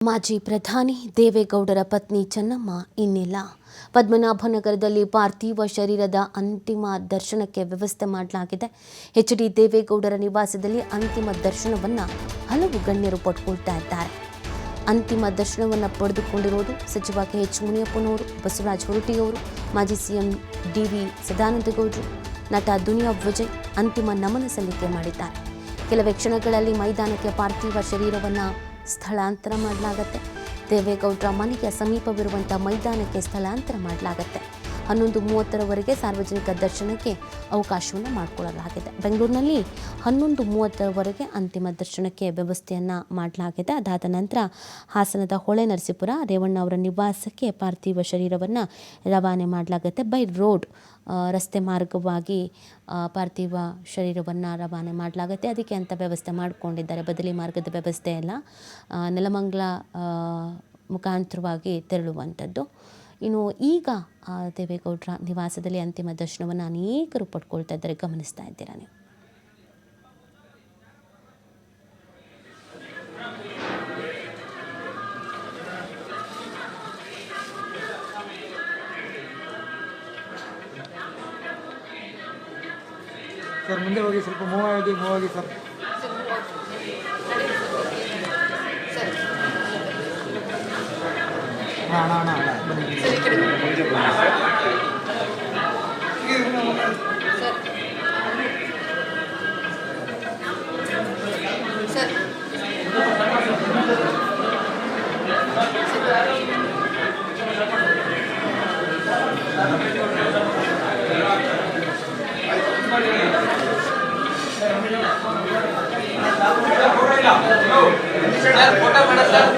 ಮಾಜಿ ಪ್ರಧಾನಿ ದೇವೇಗೌಡರ ಪತ್ನಿ ಚೆನ್ನಮ್ಮ ಇನ್ನಿಲ್ಲ. ಪದ್ಮನಾಭನಗರದಲ್ಲಿ ಪಾರ್ಥಿವ ಶರೀರದ ಅಂತಿಮ ದರ್ಶನಕ್ಕೆ ವ್ಯವಸ್ಥೆ ಮಾಡಲಾಗಿದೆ. ಎಚ್.ಡಿ. ದೇವೇಗೌಡರ ನಿವಾಸದಲ್ಲಿ ಅಂತಿಮ ದರ್ಶನವನ್ನು ಹಲವು ಗಣ್ಯರು ಪಡ್ಕೊಳ್ತಾ ಇದ್ದಾರೆ. ಅಂತಿಮ ದರ್ಶನವನ್ನು ಪಡೆದುಕೊಂಡಿರುವುದು ಸಚಿವ ಕೆ.ಎಚ್. ಮುನಿಯಪ್ಪನವರು, ಬಸವರಾಜ ಹೊರಟ್ಟಿಯವರು, ಮಾಜಿ ಸಿಎಂ ಡಿ.ವಿ. ಸದಾನಂದಗೌಡರು, ನಟ ದುನಿಯಾ ವಿಜಯ್ ಅಂತಿಮ ನಮನ ಸಲ್ಲಿಕೆ ಮಾಡಿದ್ದಾರೆ. ಕೆಲವೇ ಕ್ಷಣಗಳಲ್ಲಿ ಮೈದಾನಕ್ಕೆ ಪಾರ್ಥಿವ ಶರೀರವನ್ನು ಸ್ಥಳಾಂತರ ಮಾಡಲಾಗುತ್ತೆ. ದೇವೇಗೌಡರ ಮನೆಗೆ ಸಮೀಪವಿರುವಂಥ ಮೈದಾನಕ್ಕೆ ಸ್ಥಳಾಂತರ ಮಾಡಲಾಗುತ್ತೆ. 11:30ರವರೆಗೆ ಸಾರ್ವಜನಿಕ ದರ್ಶನಕ್ಕೆ ಅವಕಾಶವನ್ನು ಮಾಡಿಕೊಳ್ಳಲಾಗಿದೆ. ಬೆಂಗಳೂರಿನಲ್ಲಿ 11:30ರವರೆಗೆ ಅಂತಿಮ ದರ್ಶನಕ್ಕೆ ವ್ಯವಸ್ಥೆಯನ್ನು ಮಾಡಲಾಗಿದೆ. ಅದಾದ ನಂತರ ಹಾಸನದ ಹೊಳೆ ನರಸೀಪುರ ರೇವಣ್ಣ ಅವರ ನಿವಾಸಕ್ಕೆ ಪಾರ್ಥಿವ ಶರೀರವನ್ನು ರವಾನೆ ಮಾಡಲಾಗುತ್ತೆ. ಬೈ ರೋಡ್ ರಸ್ತೆ ಮಾರ್ಗವಾಗಿ ಪಾರ್ಥಿವ ಶರೀರವನ್ನು ರವಾನೆ ಮಾಡಲಾಗುತ್ತೆ. ಅದಕ್ಕೆ ಅಂತ ವ್ಯವಸ್ಥೆ ಮಾಡಿಕೊಂಡಿದ್ದಾರೆ. ಬದಲಿ ಮಾರ್ಗದ ವ್ಯವಸ್ಥೆ ಎಲ್ಲ ನೆಲಮಂಗಲ ಮುಖಾಂತರವಾಗಿ ತೆರಳುವಂಥದ್ದು. ಇನ್ನು ಈಗ ದೇವೇಗೌಡರ ನಿವಾಸದಲ್ಲಿ ಅಂತಿಮ ದರ್ಶನವನ್ನು ಅನೇಕರು ಪಡ್ಕೊಳ್ತಾ ಇದ್ದಾರೆ, ಗಮನಿಸ್ತಾ ಇದ್ದೀರಾ ನೀವು. ಸರ್ ಮುಂದೆ ಹೋಗಿ, ಸ್ವಲ್ಪ ಮೂವ್ ಆಗಿ ಸರ್. ಅಣ್ಣ ಬನ್ನಿ. ಫೋಟೋ ಮಾಡ ಸರ್.